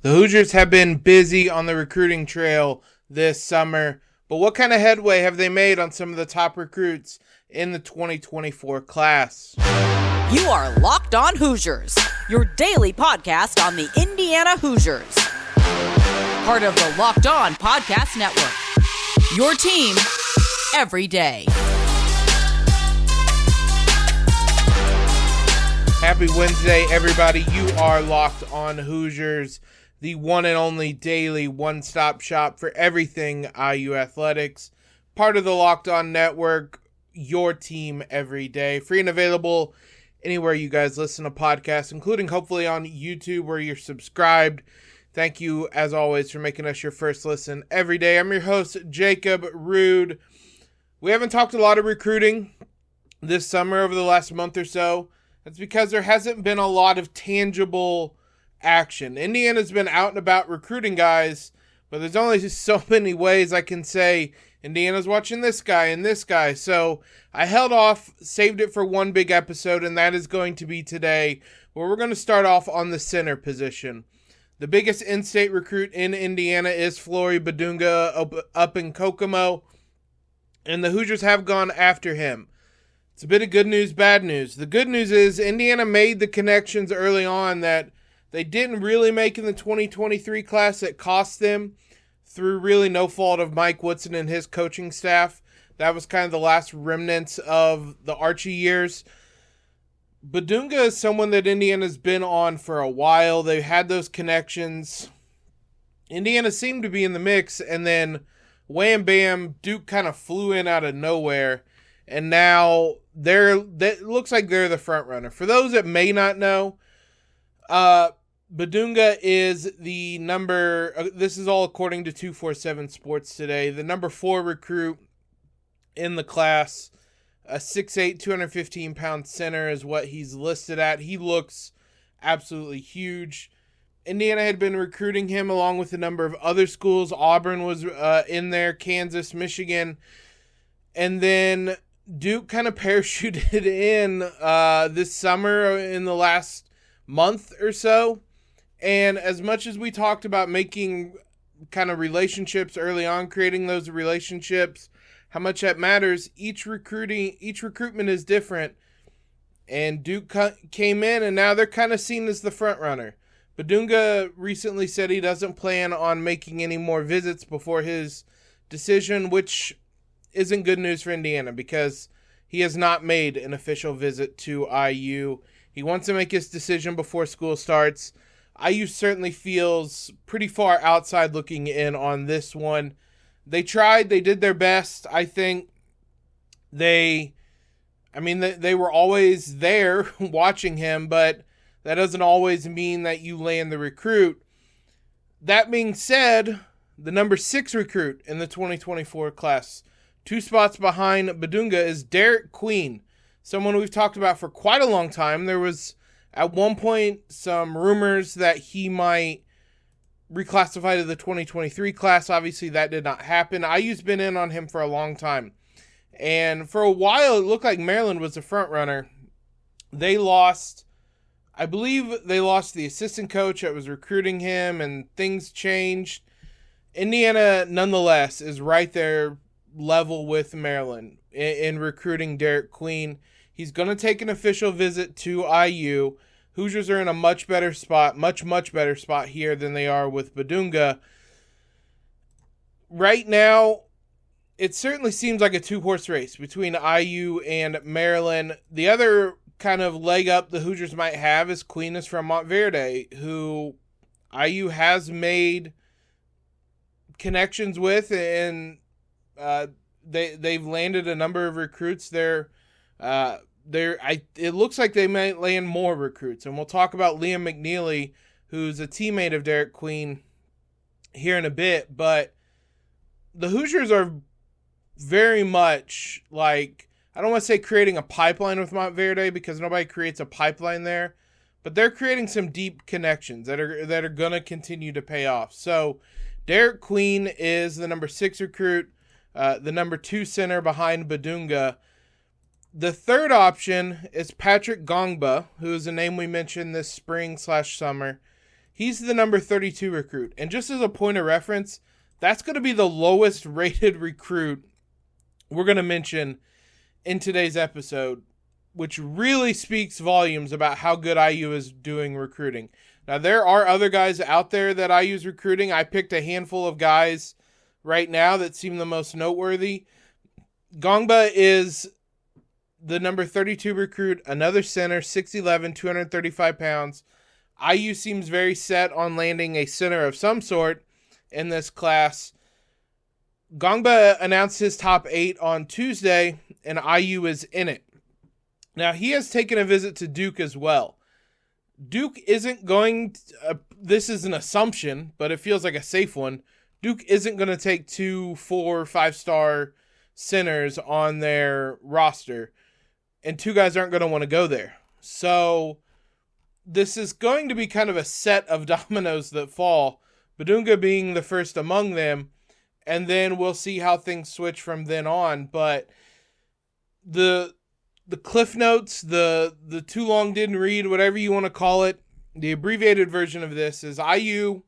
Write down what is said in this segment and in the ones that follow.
The Hoosiers have been busy on the recruiting trail this summer, but what kind of headway have they made on some of the top recruits in the 2024 class? You are Locked On Hoosiers, your daily podcast on the Indiana Hoosiers. Part of the Locked On Podcast Network, your team every day. Happy Wednesday, everybody. You are Locked On Hoosiers, the one and only daily one-stop shop for everything IU athletics. Part of the Locked On Network, your team every day. Free and available anywhere you guys listen to podcasts, including hopefully on YouTube where you're subscribed. Thank you, as always, for making us your first listen every day. I'm your host, Jacob Rude. We haven't talked a lot of recruiting this summer over the last month or so. That's because there hasn't been a lot of tangible action. Indiana's been out and about recruiting guys, but there's only just so many ways I can say Indiana's watching this guy and this guy. So I held off, saved it for one big episode, and that is going to be today, where we're going to start off on the center position. The biggest in-state recruit in Indiana is Flory Bidunga up in Kokomo, and the Hoosiers have gone after him. It's a bit of good news, bad news. The good news is Indiana made the connections early on that they didn't really make in the 2023 class that cost them through really no fault of Mike Woodson and his coaching staff. That was kind of the last remnants of the Archie years. Badunga is someone that Indiana's been on for a while. They've had those connections. Indiana seemed to be in the mix, and then wham bam, Duke kind of flew in out of nowhere. And now it looks like they're the front runner. For those that may not know, Badunga is the number, this is all according to 247 Sports today, the number 4 recruit in the class. A 6'8", 215-pound center is what he's listed at. He looks absolutely huge. Indiana had been recruiting him along with a number of other schools. Auburn was in there, Kansas, Michigan. And then Duke kind of parachuted in this summer in the last month or so. And as much as we talked about making kind of relationships early on, creating those relationships, how much that matters, each recruitment is different. And Duke came in, and now they're kind of seen as the front runner. Badunga recently said he doesn't plan on making any more visits before his decision, which isn't good news for Indiana because he has not made an official visit to IU. He wants to make his decision before school starts. IU certainly feels pretty far outside looking in on this one. They tried, they did their best. I think they were always there watching him, but that doesn't always mean that you land the recruit. That being said, the number 6 recruit in the 2024 class, 2 spots behind Badunga, is Derik Queen, someone we've talked about for quite a long time. There was at one point some rumors that he might reclassify to the 2023 class. Obviously, that did not happen. IU's been in on him for a long time. And for a while, it looked like Maryland was the front runner. I believe they lost the assistant coach that was recruiting him, and things changed. Indiana, nonetheless, is right there level with Maryland in recruiting Derik Queen. He's going to take an official visit to IU. Hoosiers are in a much better spot, much better spot here than they are with Badunga. Right now, it certainly seems like a 2-horse race between IU and Maryland. The other kind of leg up the Hoosiers might have is Queen is from Montverde, who IU has made connections with, and they've landed a number of recruits there. It looks like they might land more recruits, and we'll talk about Liam McNeely, who's a teammate of Derik Queen, here in a bit. But the Hoosiers are very much like, I don't want to say creating a pipeline with Montverde because nobody creates a pipeline there, but they're creating some deep connections that are going to continue to pay off. So Derik Queen is the number 6 recruit, the number 2 center behind Badunga. The third option is Patrick Ngongba, who is a name we mentioned this spring/summer. He's the number 32 recruit. And just as a point of reference, that's going to be the lowest rated recruit we're going to mention in today's episode, which really speaks volumes about how good IU is doing recruiting. Now, there are other guys out there that IU is recruiting. I picked a handful of guys right now that seem the most noteworthy. Ngongba is the number 32 recruit, another center, 6'11", 235 pounds. IU seems very set on landing a center of some sort in this class. Ngongba announced his top 8 on Tuesday, and IU is in it. Now, he has taken a visit to Duke as well. Duke isn't going to, this is an assumption, but it feels like a safe one. Duke isn't going to take 2, 4, 5-star centers on their roster, and 2 guys aren't going to want to go there. So this is going to be kind of a set of dominoes that fall, Badunga being the first among them, and then we'll see how things switch from then on. But the cliff notes, the too long didn't read, whatever you want to call it, the abbreviated version of this is IU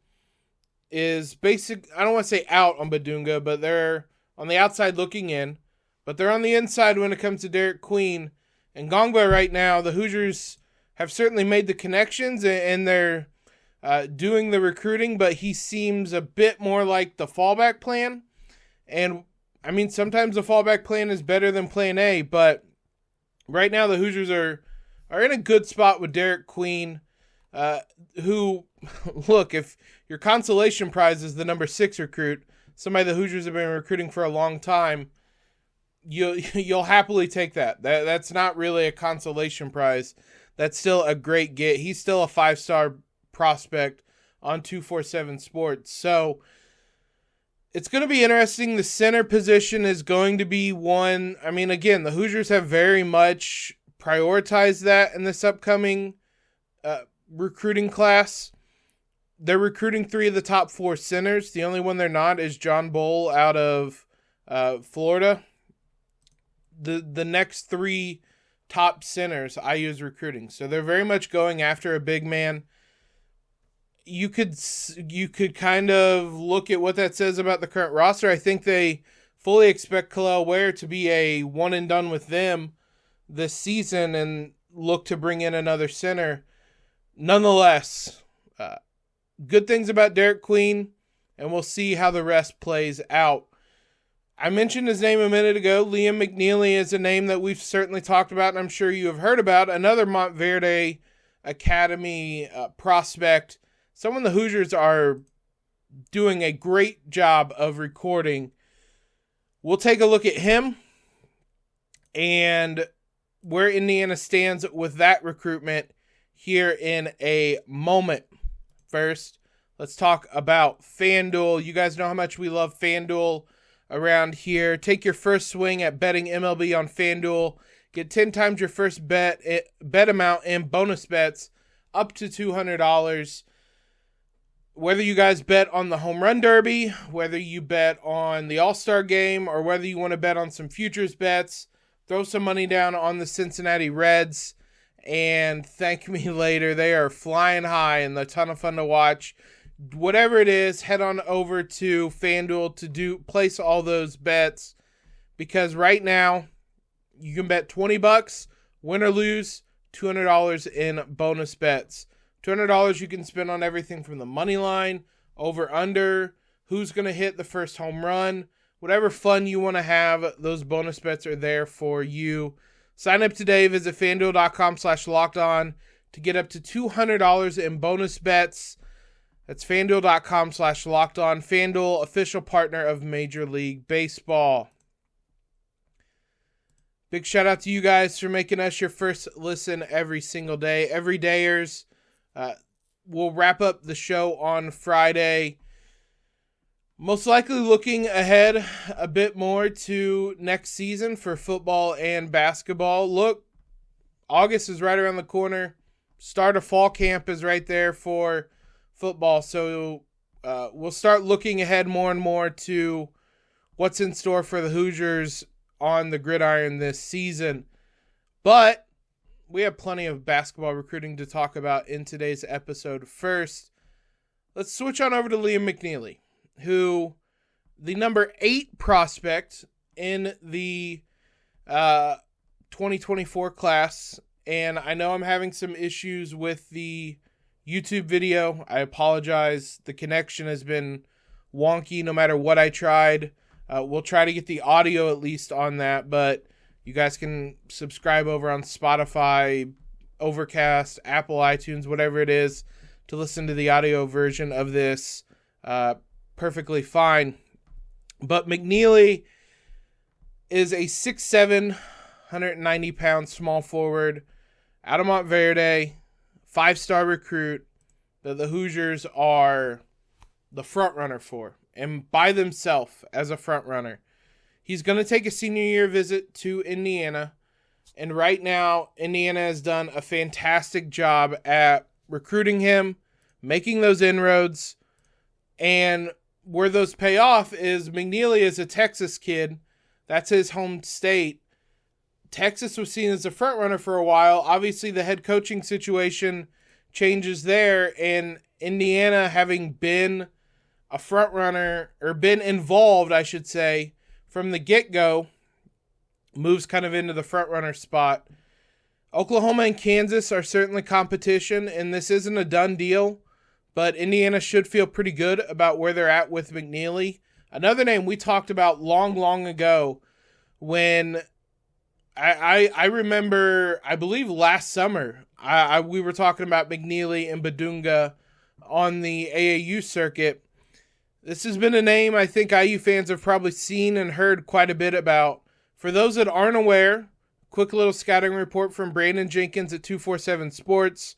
is basic. I don't want to say out on Badunga, but they're on the outside looking in, but they're on the inside when it comes to Derik Queen and Ngongba right now. The Hoosiers have certainly made the connections and they're doing the recruiting, but he seems a bit more like the fallback plan. And I mean, sometimes the fallback plan is better than plan A, but right now the Hoosiers are in a good spot with Derik Queen, who, look, if your consolation prize is the number 6 recruit, somebody the Hoosiers have been recruiting for a long time, you'll happily take that. That's not really a consolation prize. That's still a great get. He's still a 5-star prospect on 247 Sports. So it's going to be interesting. The center position is going to be one. I mean, again, the Hoosiers have very much prioritized that in this upcoming recruiting class. They're recruiting 3 of the top 4 centers. The only one they're not is John Bull out of Florida. The next 3 top centers IU is recruiting. So they're very much going after a big man. You could kind of look at what that says about the current roster. I think they fully expect Kalel Ware to be a one and done with them this season and look to bring in another center. Nonetheless, good things about Derik Queen, and we'll see how the rest plays out. I mentioned his name a minute ago. Liam McNeely is a name that we've certainly talked about, and I'm sure you have heard about. Another Montverde Academy prospect. Someone the Hoosiers are doing a great job of recording. We'll take a look at him and where Indiana stands with that recruitment here in a moment. First, let's talk about FanDuel. You guys know how much we love FanDuel around here. Take your first swing at betting MLB on FanDuel. Get 10 times your first bet amount in bonus bets up to $200. Whether you guys bet on the Home Run Derby, whether you bet on the All-Star Game, or whether you want to bet on some futures bets, throw some money down on the Cincinnati Reds and thank me later. They are flying high and they're a ton of fun to watch. Whatever it is, head on over to FanDuel to place all those bets, because right now you can bet $20, win or lose, $200 in bonus bets. $200 you can spend on everything from the money line, over under, who's going to hit the first home run, whatever fun you want to have, those bonus bets are there for you. Sign up today, visit FanDuel.com/lockedon to get up to $200 in bonus bets. That's FanDuel.com/lockedon. FanDuel, official partner of Major League Baseball. Big shout out to you guys for making us your first listen every single day. Everydayers. We'll wrap up the show on Friday. Most likely looking ahead a bit more to next season for football and basketball. Look, August is right around the corner. Start of fall camp is right there for football. So we'll start looking ahead more and more to what's in store for the Hoosiers on the gridiron this season. But we have plenty of basketball recruiting to talk about in today's episode. First, let's switch on over to Liam McNeely, who the number 8 prospect in the 2024 class. And I know I'm having some issues with the YouTube video. I apologize. The connection has been wonky no matter what I tried. We'll try to get the audio at least on that, but you guys can subscribe over on Spotify, Overcast, Apple iTunes, whatever it is, to listen to the audio version of this perfectly fine. But McNeely is a 6'7", 190-pound small forward out of Montverde, 5-star recruit that the Hoosiers are the front runner for, and by themselves as a front runner. He's going to take a senior year visit to Indiana, and right now Indiana has done a fantastic job at recruiting him, making those inroads, and where those pay off is McNeely is a Texas kid. That's his home state. Texas was seen as a front runner for a while. Obviously, the head coaching situation changes there, and Indiana, having been a front runner, or been involved, I should say, from the get-go, moves kind of into the front runner spot. Oklahoma and Kansas are certainly competition, and this isn't a done deal, but Indiana should feel pretty good about where they're at with McNeely. Another name we talked about long ago when I remember, I believe last summer, we were talking about McNeely and Badunga on the AAU circuit. This has been a name I think IU fans have probably seen and heard quite a bit about. For those that aren't aware, quick little scouting report from Brandon Jenkins at 247 Sports.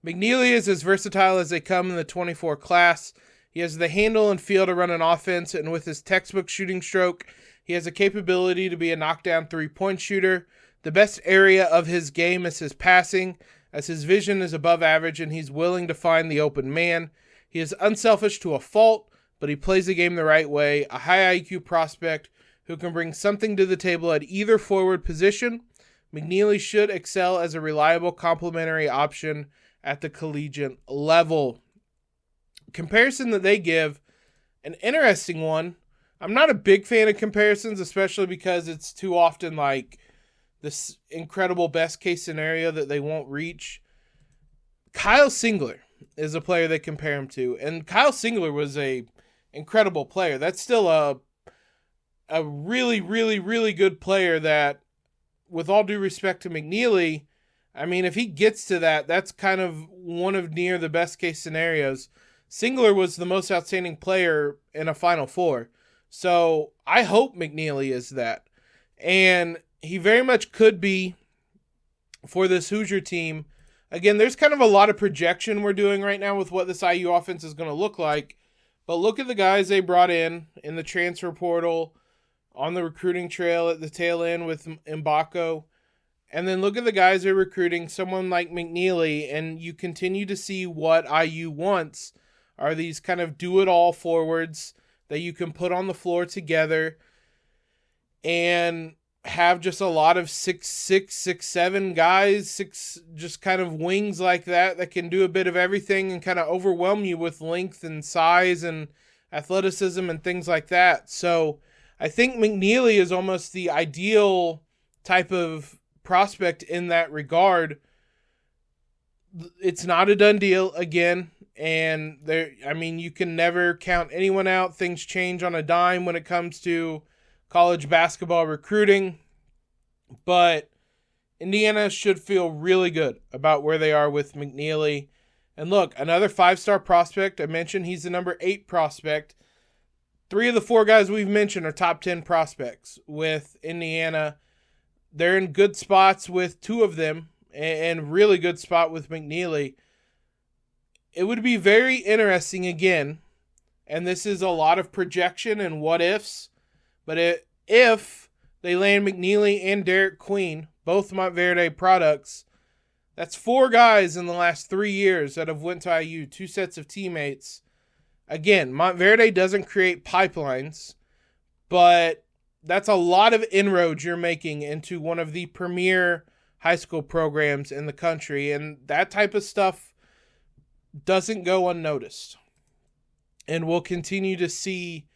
McNeely is as versatile as they come in the 24 class. He has the handle and feel to run an offense, and with his textbook shooting stroke, he has a capability to be a knockdown three-point shooter. The best area of his game is his passing, as his vision is above average and he's willing to find the open man. He is unselfish to a fault, but he plays the game the right way. A high IQ prospect who can bring something to the table at either forward position. McNeely should excel as a reliable complementary option at the collegiate level. Comparison that they give, an interesting one. I'm not a big fan of comparisons, especially because it's too often like this incredible best case scenario that they won't reach. Kyle Singler is a player they compare him to, and Kyle Singler was a incredible player. That's still a really good player that, with all due respect to McNeely, I mean, if he gets to that, that's kind of one of near the best case scenarios. Singler was the most outstanding player in a Final Four. So I hope McNeely is that. And he very much could be for this Hoosier team. Again, there's kind of a lot of projection we're doing right now with what this IU offense is going to look like. But look at the guys they brought in the transfer portal, on the recruiting trail at the tail end with Mbako. And then look at the guys they're recruiting, someone like McNeely, and you continue to see what IU wants are these kind of do-it-all forwards that you can put on the floor together and have just a lot of 6'6", 6'7" guys, just kind of wings like that can do a bit of everything and kind of overwhelm you with length and size and athleticism and things like that. So I think McNeely is almost the ideal type of prospect in that regard. It's not a done deal again. And you can never count anyone out. Things change on a dime when it comes to college basketball recruiting. But Indiana should feel really good about where they are with McNeely. And look, another 5-star prospect. I mentioned he's the number 8 prospect. 3 of the 4 guys we've mentioned are top 10 prospects with Indiana. They're in good spots with 2 of them and really good spot with McNeely. It would be very interesting again, and this is a lot of projection and what ifs, but if they land McNeely and Derik Queen, both Montverde products, that's 4 guys in the last 3 years that have went to IU, 2 sets of teammates. Again, Montverde doesn't create pipelines, but that's a lot of inroads you're making into one of the premier high school programs in the country, and that type of stuff doesn't go unnoticed. and we'll continue to see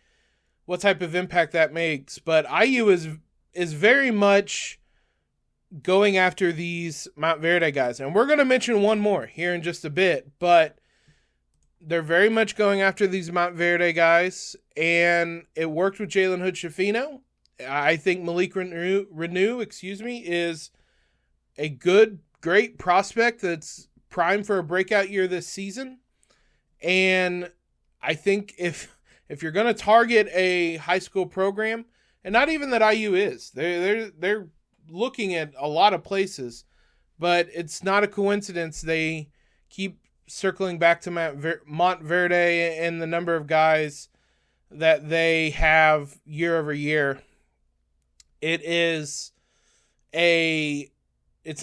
what type of impact that makes. But IU is very much going after these Montverde guys. And we're going to mention one more here in just a bit, but they're very much going after these Montverde guys, and it worked with Jalen Hood-Schifino. I think Malik Renew, is a great prospect that's primed for a breakout year this season. And I think if you're going to target a high school program, and not even that IU is, they're looking at a lot of places, but it's not a coincidence they keep circling back to Montverde and the number of guys that they have year over year. It's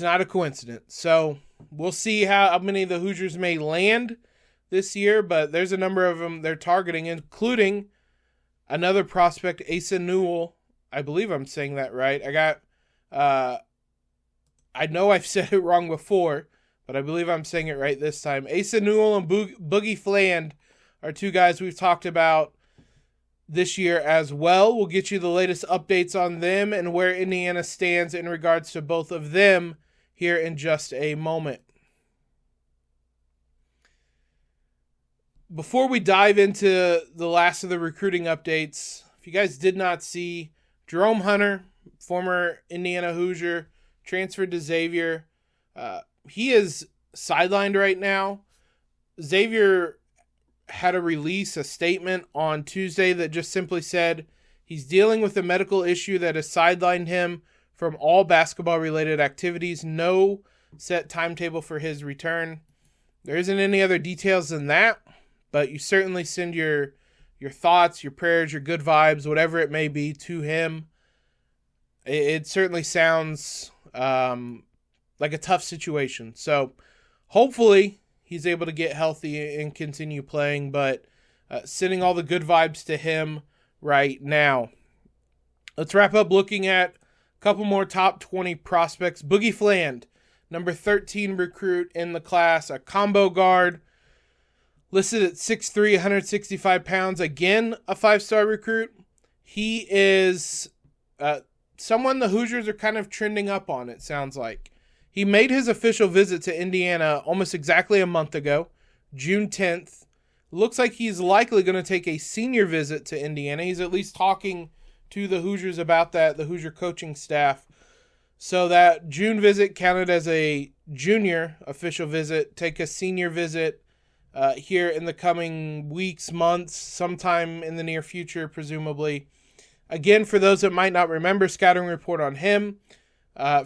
not a coincidence. So we'll see how many of the Hoosiers may land this year, but there's a number of them they're targeting, including another prospect, Asa Newell. I believe I'm saying that right. I know I've said it wrong before, but I believe I'm saying it right this time. Asa Newell and Boogie Fland are two guys we've talked about this year as well. We'll get you the latest updates on them and where Indiana stands in regards to both of them here in just a moment. Before we dive into the last of the recruiting updates, if you guys did not see, Jerome Hunter, former Indiana Hoosier, transferred to Xavier. He is sidelined right now. Xavier had a statement on Tuesday that just simply said he's dealing with a medical issue that has sidelined him from all basketball-related activities. No set timetable for his return. There isn't any other details than that, but you certainly send your thoughts, your prayers, your good vibes, whatever it may be, to him. It certainly sounds like a tough situation. So hopefully he's able to get healthy and continue playing, but sending all the good vibes to him right now. Let's wrap up looking at a couple more top 20 prospects. Boogie Fland, number 13 recruit in the class, a combo guard, listed at 6'3", 165 pounds. Again, a 5-star recruit. He is someone the Hoosiers are kind of trending up on, it sounds like. He made his official visit to Indiana almost exactly a month ago, June 10th. Looks like he's likely going to take a senior visit to Indiana. He's at least talking to the Hoosiers about that, the Hoosier coaching staff. So that June visit counted as a junior official visit. Take a senior visit here in the coming weeks, months, sometime in the near future, presumably. Again, for those that might not remember, scouting report on him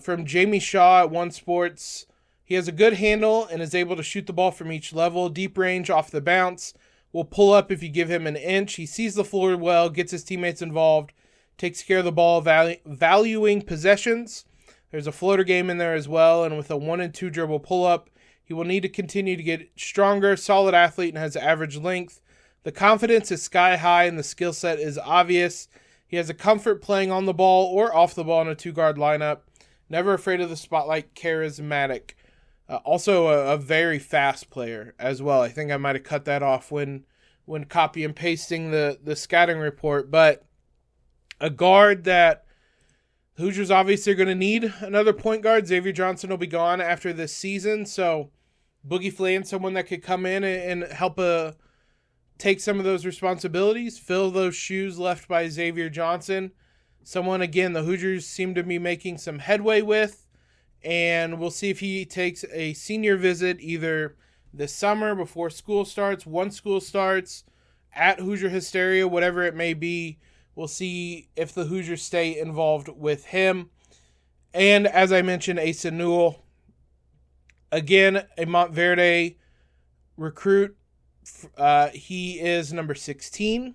from Jamie Shaw at One Sports. He has a good handle and is able to shoot the ball from each level. Deep range off the bounce. Will pull up if you give him an inch. He sees the floor well, gets his teammates involved, takes care of the ball, valuing possessions. There's a floater game in there as well, and with a 1 and 2 dribble pull-up, he will need to continue to get stronger, solid athlete, and has average length. The confidence is sky high, and the skill set is obvious. He has a comfort playing on the ball or off the ball in a 2-guard lineup. Never afraid of the spotlight, charismatic. Also a very fast player as well. I think I might have cut that off when copy and pasting the scouting report. But a guard that Hoosiers obviously are going to need another point guard. Xavier Johnson will be gone after this season. So Boogie Fland, someone that could come in and help take some of those responsibilities, fill those shoes left by Xavier Johnson. Someone, again, the Hoosiers seem to be making some headway with. And we'll see if he takes a senior visit either this summer before school starts, once school starts, at Hoosier Hysteria, whatever it may be. We'll see if the Hoosiers stay involved with him. And as I mentioned, Asa Newell, again, a Montverde recruit. He is number 16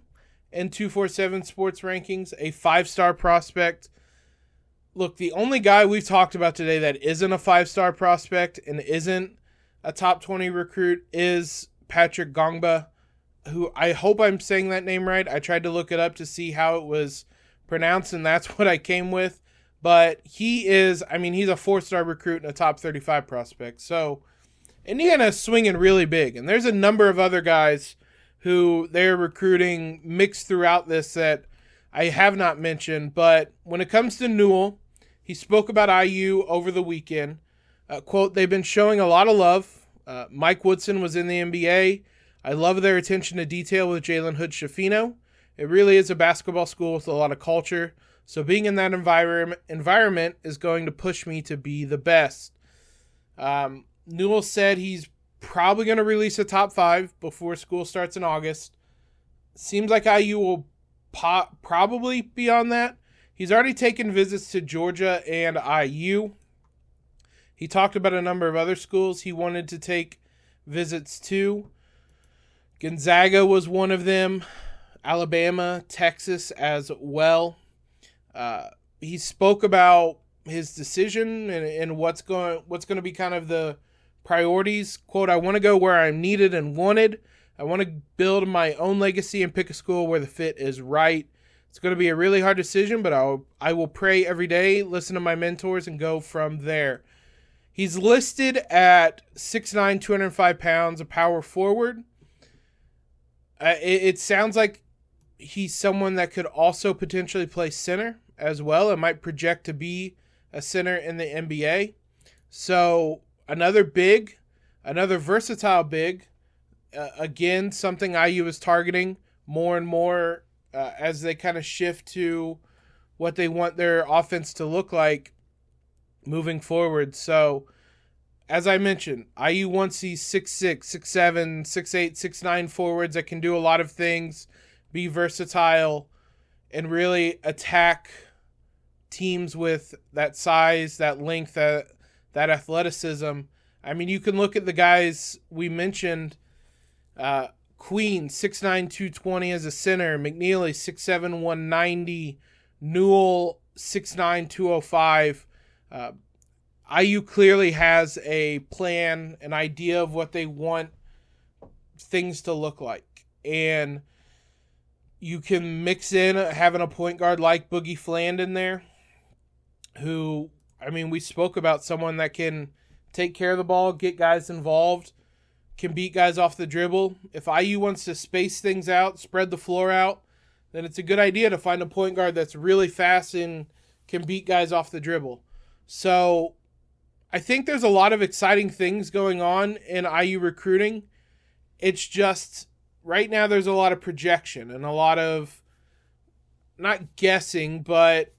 in 247 Sports Rankings, a 5-star prospect. Look, the only guy we've talked about today that isn't a 5-star prospect and isn't a top 20 recruit is Patrick Ngongba, who I hope I'm saying that name right. I tried to look it up to see how it was pronounced, and that's what I came with. But he's a 4-star recruit and a top 35 prospect. So Indiana is swinging really big, and there's a number of other guys who they're recruiting mixed throughout this that I have not mentioned. But when it comes to Newell, he spoke about IU over the weekend. Quote, they've been showing a lot of love. Mike Woodson was in the NBA. I love their attention to detail with Jalen Hood-Schifino. It really is a basketball school with a lot of culture. So being in that environment is going to push me to be the best. Newell said he's probably going to release a top 5 before school starts in August. Seems like IU will probably be on that. He's already taken visits to Georgia and IU. He talked about a number of other schools he wanted to take visits to. Gonzaga was one of them. Alabama, Texas as well. He spoke about his decision and what's going to be kind of the priorities. Quote, I want to go where I'm needed and wanted. I want to build my own legacy and pick a school where the fit is right. It's going to be a really hard decision, but I will pray every day, listen to my mentors, and go from there. He's listed at 6'9", 205 pounds, a power forward. It sounds like he's someone that could also potentially play center as well. It might project to be a center in the NBA. So another versatile big. Again, something IU is targeting more and more as they kind of shift to what they want their offense to look like moving forward. So, as I mentioned, IU wants these 6'6", 6'7", 6'8", 6'9 forwards that can do a lot of things, be versatile, and really attack teams with that size, that length, that athleticism. I mean, you can look at the guys we mentioned. Queen, 6'9", 220 as a center. McNeely, 6'7", 190. Newell, 6'9", 205. IU clearly has a plan, an idea of what they want things to look like. And you can mix in having a point guard like Boogie Fland in there, who, I mean, we spoke about someone that can take care of the ball, get guys involved, can beat guys off the dribble. If IU wants to space things out, spread the floor out, then it's a good idea to find a point guard that's really fast and can beat guys off the dribble. So I think there's a lot of exciting things going on in IU recruiting. It's just right now there's a lot of projection and a lot of, not guessing, but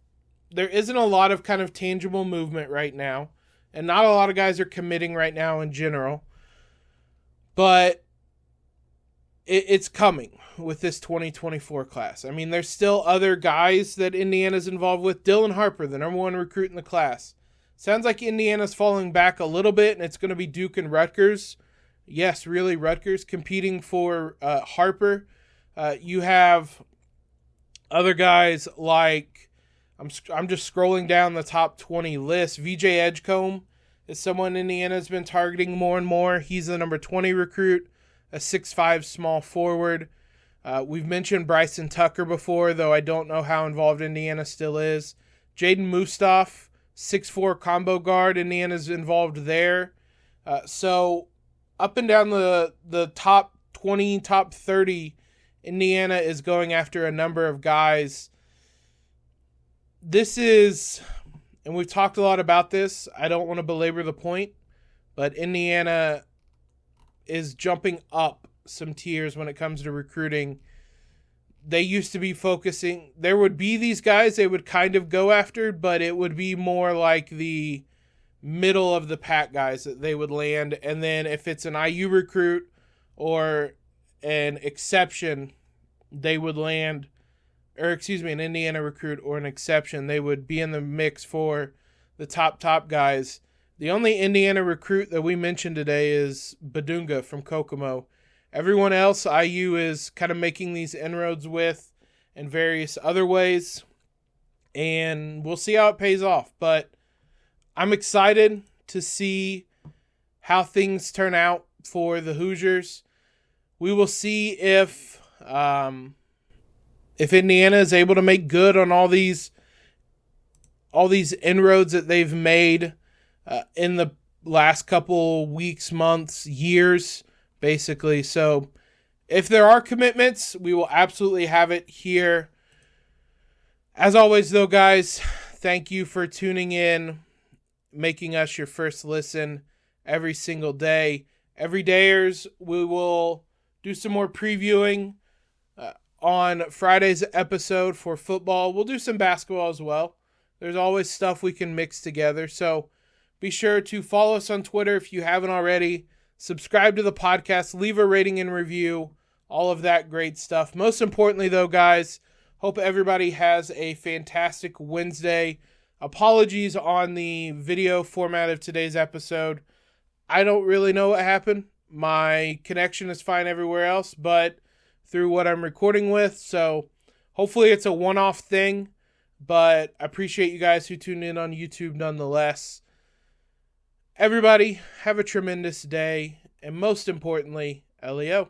there isn't a lot of kind of tangible movement right now. And not a lot of guys are committing right now in general. But it's coming with this 2024 class. I mean, there's still other guys that Indiana's involved with. Dylan Harper, the number 1 recruit in the class. Sounds like Indiana's falling back a little bit, and it's going to be Duke and Rutgers. Yes, really, Rutgers competing for Harper. You have other guys like, I'm just scrolling down the top 20 list. VJ Edgecombe is someone Indiana's been targeting more and more. He's the number 20 recruit, a 6'5" small forward. We've mentioned Bryson Tucker before, though I don't know how involved Indiana still is. Jaden Mustaf, 6'4" combo guard. Indiana's involved there. So up and down the top 20, top 30, Indiana is going after a number of guys. This is, and we've talked a lot about this, I don't want to belabor the point, but Indiana is jumping up some tiers when it comes to recruiting. They used to be focusing, there would be these guys they would kind of go after, but it would be more like the middle of the pack guys that they would land. And then if it's an IU recruit or an exception, they would land, or excuse me, an Indiana recruit or an exception, they would be in the mix for the top guys. The only Indiana recruit that we mentioned today is Badunga from Kokomo. Everyone else IU is kind of making these inroads with in various other ways, and we'll see how it pays off. But I'm excited to see how things turn out for the Hoosiers. We will see if Indiana is able to make good on all these inroads that they've made in the last couple weeks, months, years, basically. So If there are commitments, we will absolutely have it here. As always, though, guys, thank you for tuning in, making us your first listen every single day. Every dayers, we will do some more previewing on Friday's episode for football. We'll do some basketball as well. There's always stuff we can mix together. So be sure to follow us on Twitter if you haven't already. Subscribe to the podcast. Leave a rating and review. All of that great stuff. Most importantly, though, guys, hope everybody has a fantastic Wednesday. Apologies on the video format of today's episode. I don't really know what happened. My connection is fine everywhere else, but through what I'm recording with. So hopefully it's a one-off thing, but I appreciate you guys who tuned in on YouTube nonetheless. Everybody, have a tremendous day, and most importantly, LEO.